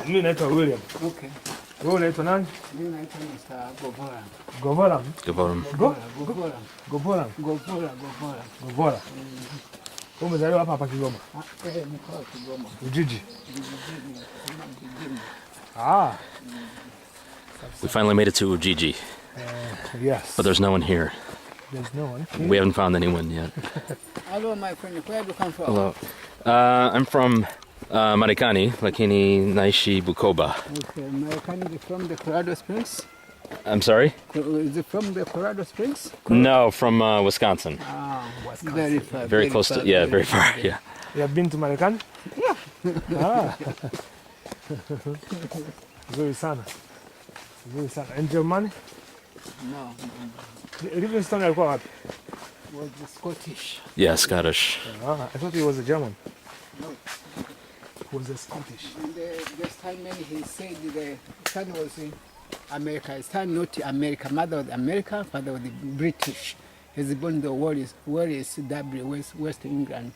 Mimi naitwa William. Okay. Wewe unaitwa nani? Mimi naitwa Mr. Govola. Govola. Govola. Govola. Govola. Wewe umezaliwa hapa Kigoma? Niko Kigoma. Ujiji. We finally made it to Ujiji. Yes. But there's no one here. There's no one. We haven't found anyone yet. Hello, my friend. Where do you come from? Hello. I'm from Marekani, lakini naishi Bukoba. Okay, Marekani is from the Colorado Springs? I'm sorry? Is it from the Colorado Springs? No, from Wisconsin. Wisconsin. Very far. Very close to, yeah, very far, yeah. You have been to Marekani? Yeah. Nzuri sana. And Germany? No. Livingstone alikuwa wapi? Was Scottish. Yeah, Scottish. I thought he was a German. No. He was a Scottish. And this time when he said the son was in America, his son not America, mother was America, father was the British. He's born in the Wales, W, West England.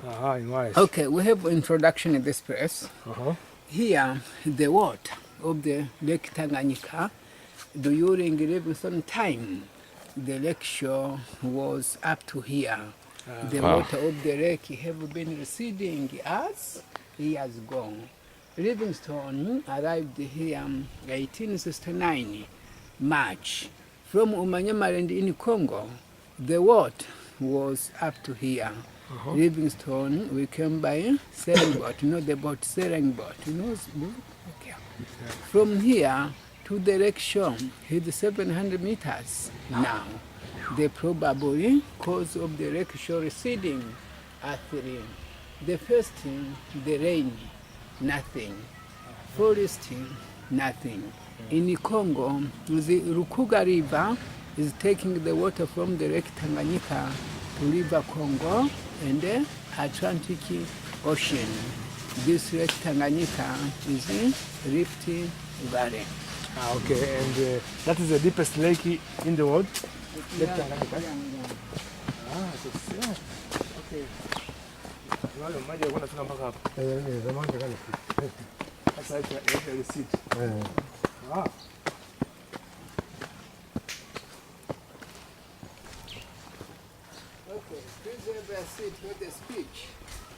Nice. Okay, we have introduction in this place. Here, the water of the Lake Tanganyika, during Livingstone time, the lake shore was up to here. The water of the lake have been receding as years gone. Livingstone arrived here 1869, March. From Umanyamaland in Congo, the water was up to here. Livingstone, we came by sailing boat, not the boat, sailing boat. You know, okay. From here to the lake shore is 700 meters now. The probably cause of the lake shore receding are three. The first thing, the rain, nothing. Forest, nothing. In Congo, the Rukuga River is taking the water from the Lake Tanganyika to River Congo and the Atlantic Ocean. This Lake Tanganyika is in Rift Valley. Okay, and that is the deepest lake in the world? Lake Tanganyika? Okay. Wale maji yalikuwa yanafika mpaka hapa. Zamani kana. Sasa hivi receipt. Okay, please have a seat for the speech.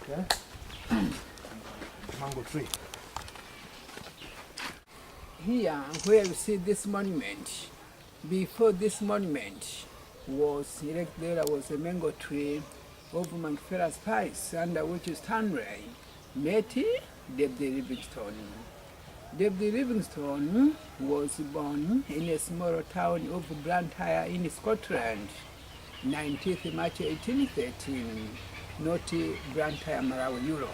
Okay. Mango tree. Here, where you see this monument, before this monument was erected, there was a mango tree of Manifera spice, under which Stanley met David Livingstone. David Livingstone was born in a small town of Blantyre in Scotland, 19th March 1813, not Blantyre, Malawi, Europe.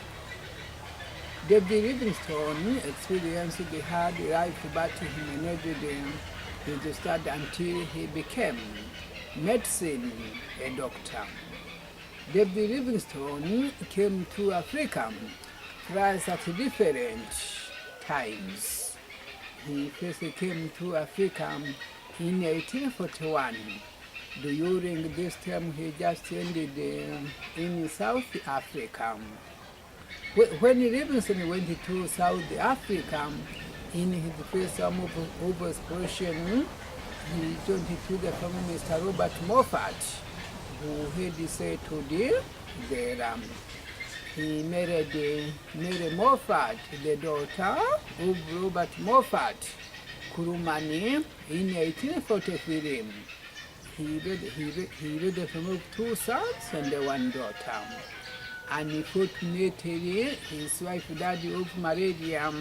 David Livingstone experienced the hard life, but he managed his study until he became medicine, a doctor. David Livingstone came to Africa thrice at different times. He first came to Africa in 1841. During this time, he just ended in South Africa. When Livingstone went to South Africa, in his first term of exploration, he joined to the family Mr. Robert Moffat, who had settled there. He married Mary Moffat, the daughter of Robert Moffat, Kurumani, in 1843. He had a family of 2 sons and 1 daughter. And unfortunately, his wife died of malaria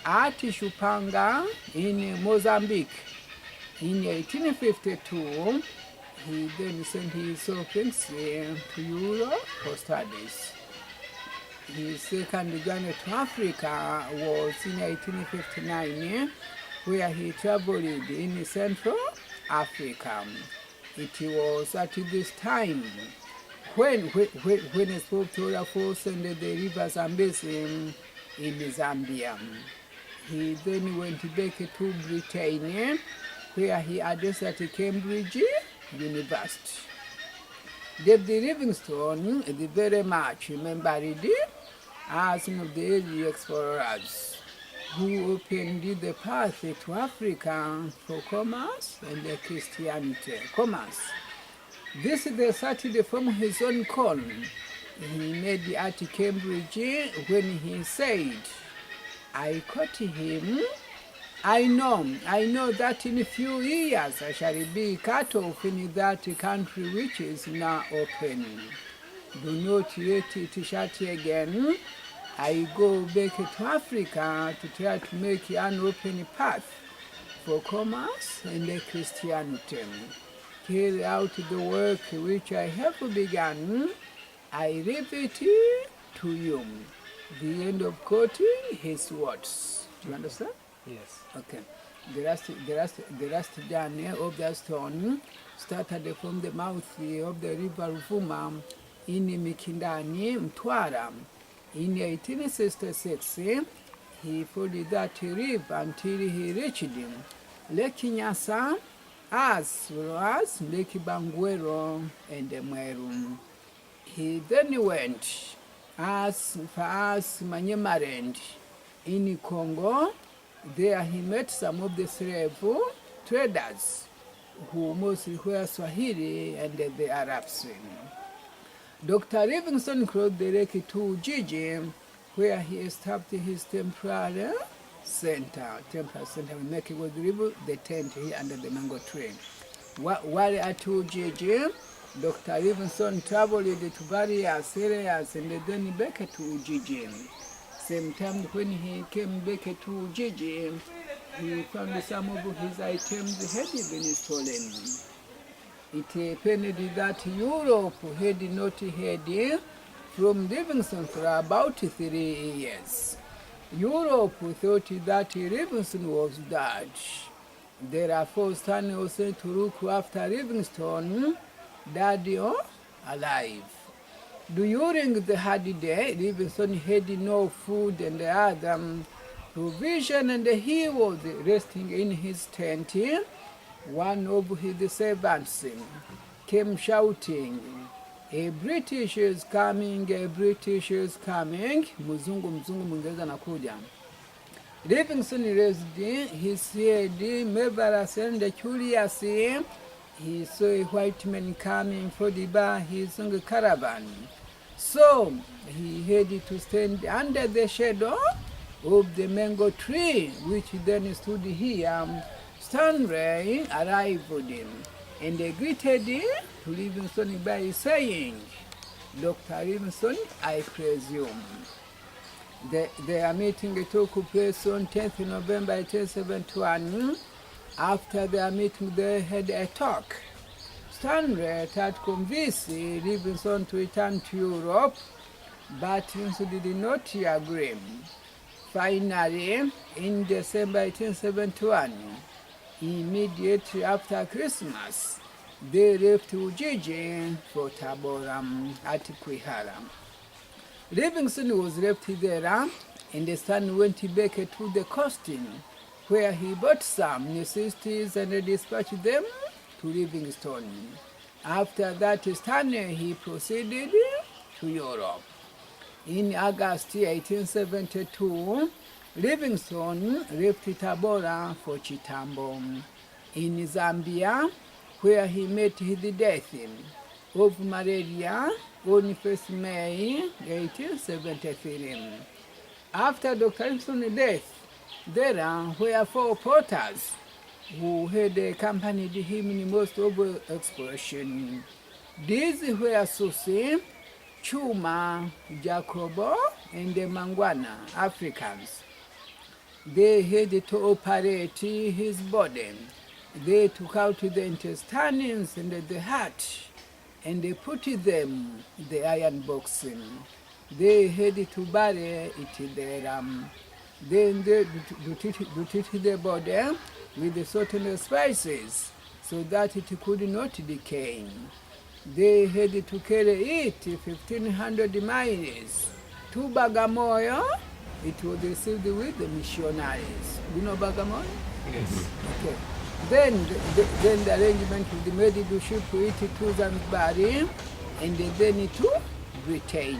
at Shupanga in Mozambique. In 1852, he then sent his orphans to Europe for studies. His second journey to Africa was in 1859, where he traveled in Central Africa. It was at this time when he spoke to the force and the river Zambezi in Zambia. He then went back to Britain, where he addressed at Cambridge University. David Livingstone is very much remembered as one of the early explorers who opened the path to Africa for commerce and Christianity. Commerce. This they started from his own colony. He made at Cambridge when he said, I quote him, I know that in a few years I shall be cut off in that country which is now open. Do not let it shut again. I go back to Africa to try to make an open path for commerce and Christianity. Carry out the work which I have begun. I leave it to you. The end of quoting his words. Do you understand? Yes. Okay. The last journey of the stone started from the mouth of the river Ruvuma in Mikindani, Mtwara. In 1866, he followed that river until he reached Lake Nyasa, as well as Lake Bangwero and Mweru. He then went as far as Manyemaland in Congo. There he met some of the slave traders who mostly were Swahili and the Arabs. Dr. Livingstone crossed the lake to Ujiji, where he established his temporary center. We make it with the tent here under the mango tree. While at Ujiji, Dr. Livingstone traveled to various areas and then back to Ujiji. Same time when he came back to Ujiji, he found some of his items had been stolen. It happened that Europe had not heard from Livingstone for about 3 years. Europe thought that Livingstone was dead. Therefore, Stanley was sent to look after Livingstone, dead or alive. During the hard day, Livingstone had no food and other provision, and he was resting in his tent. One of his servants came shouting, a British is coming, a British is coming. Mzungu Mwingereza anakuja. Livingstone raised his head, marvelous and curious. He saw a white man coming for the bar, his caravan. So he had to stand under the shadow of the mango tree, which then stood here. Stanley arrived and they greeted to Livingstone by saying, Dr. Livingstone, I presume. Their meeting took place on 10th November 1871. After their meeting, they had a talk. Stanley had convinced Livingstone to return to Europe, but Livingstone did not agree. Finally, in December 1871, immediately after Christmas, they left Ujiji for Tabora at Kwihara. Livingstone was left there, and Stanley went back to the coast, where he bought some necessities and dispatched them to Livingstone. After that, Stanley he proceeded to Europe. In August 1872, Livingstone left Tabora for Chitambo. In Zambia, where he met his death of malaria on 1st May 1873. After Dr. Livingstone's death, there were 4 porters who had accompanied him in most of the exploration. These were Susi, Chuma, Jacobo, and the Mangwana, Africans. They had to operate his body. They took out the intestines and the heart, and they put them in the iron box. They had to bury it there. Then they treat the body with certain spices so that it could not decay. They had to carry it 1,500 miles to Bagamoyo. It was received with the missionaries. You know Bagamoyo? Yes. Okay. Then the arrangement was made to ship it to Zanzibar and then to Britain.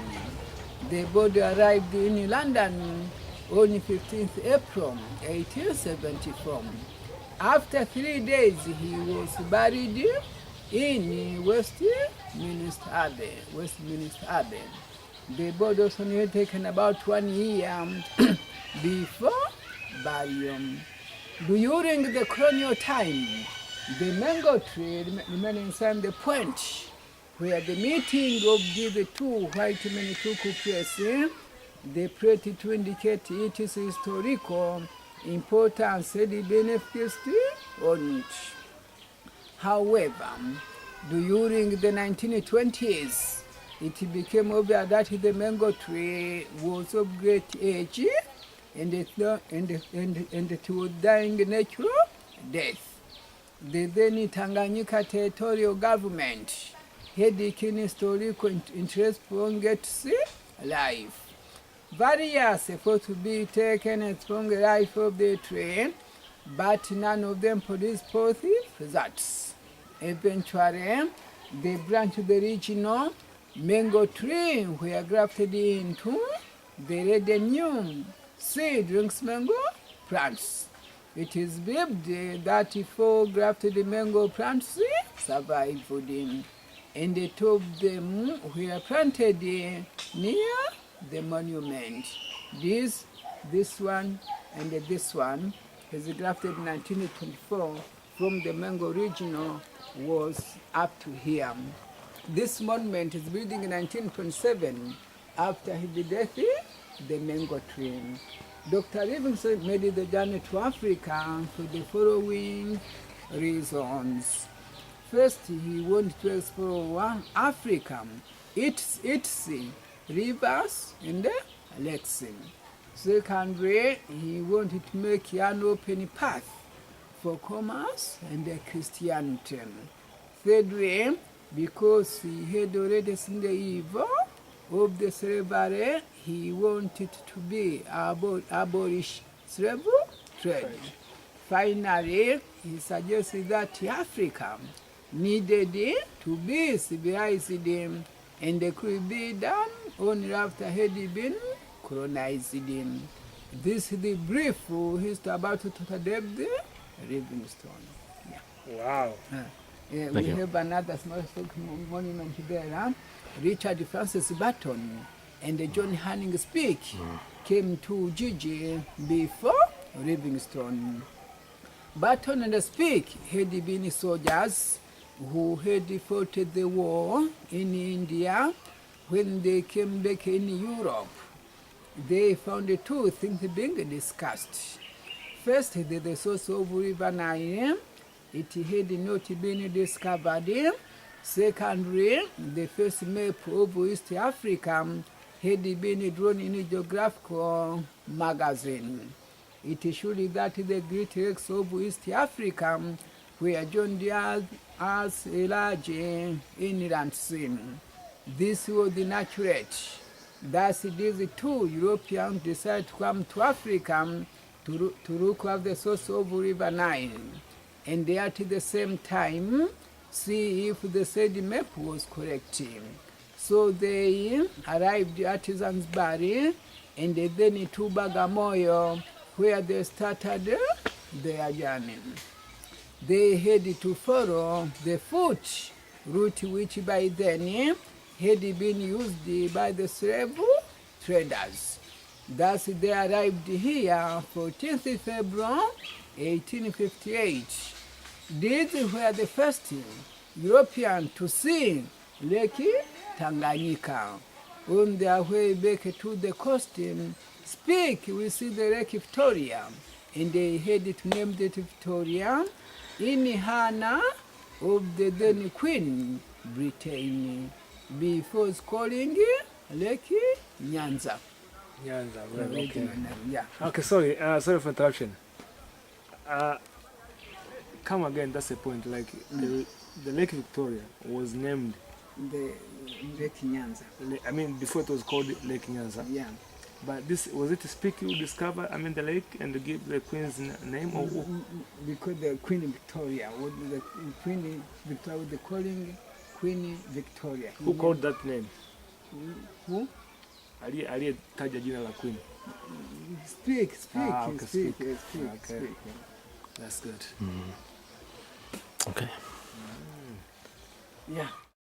The body arrived in London on 15th April 1874. After 3 days, he was buried in Westminster Abbey. The body was only taken about 1 year before burial. During the colonial time, the mango tree remained inside the point where the meeting of these two white men took place. The plate to indicate its historical importance had been fixed on it. However, during the 1920s, it became obvious that the mango tree was of great age and it was dying natural death. The then Tanganyika territorial government had a keen historical interest in its life. Various efforts to be taken from the life of the tree, but none of them produced positive results. Eventually, they branched the regional mango tree were grafted into the red new seedlings mango plants. It is believed that 4 grafted mango plants survived them, and 2 of them were planted near the monument. This one and this one is grafted in 1924 from the mango regional was up to here. This monument is built in 1927 after his death, the mango tree. Dr. Livingstone made the journey to Africa for the following reasons. First, he wanted to explore Africa, its rivers and lakes. Secondly, he wanted to make an open path for commerce and Christianity. Thirdly, because he had already seen the evil of the slavery, he wanted to be abolish slave trade. Finally, he suggested that Africa needed to be civilized and could be done only after had been colonized. This is the brief history about Dr. David Livingstone. Yeah. Wow. We have another small monument there. Richard Francis Burton and John Hanning Speke came to Gigi before Livingstone. Burton and Speke had been soldiers who had fought the war in India. When they came back in Europe, they found 2 things being discussed. First, the source of River Nile. It had not been discovered. Secondly, the first map of East Africa had been drawn in a geographical magazine. It showed that the Great Lakes of East Africa were joined as a large inland sea. This was inaccurate. Thus, these 2 Europeans decided to come to Africa to look at the source of River Nile, and at the same time see if the said map was correct. So they arrived at Zanzibar and then to Bagamoyo, where they started their journey. They had to follow the foot route which by then had been used by the slave traders. Thus they arrived here 14th February 1858. These were the first Europeans to see Lake Tanganyika. On their way back to the coast, Speke, we see the Lake Victoria, and they had to name it Victoria in honor of the then Queen Britain, before calling Lake Nyanza. Nyanza, well, okay. Yeah. Okay, sorry for interruption. Come again, that's the point. Like the Lake Victoria was named The Lake Nyanza. I mean, before it was called Lake Nyanza. Yeah. But this was it Speke who discovered, the lake and give the queen's name, or because the Queen Victoria, what the Queen Victoria, they calling Queen Victoria. Who called that name? Who? aliyetaja jina la Queen. Speke. Okay, Speke. Speke. That's good. Okay. Yeah.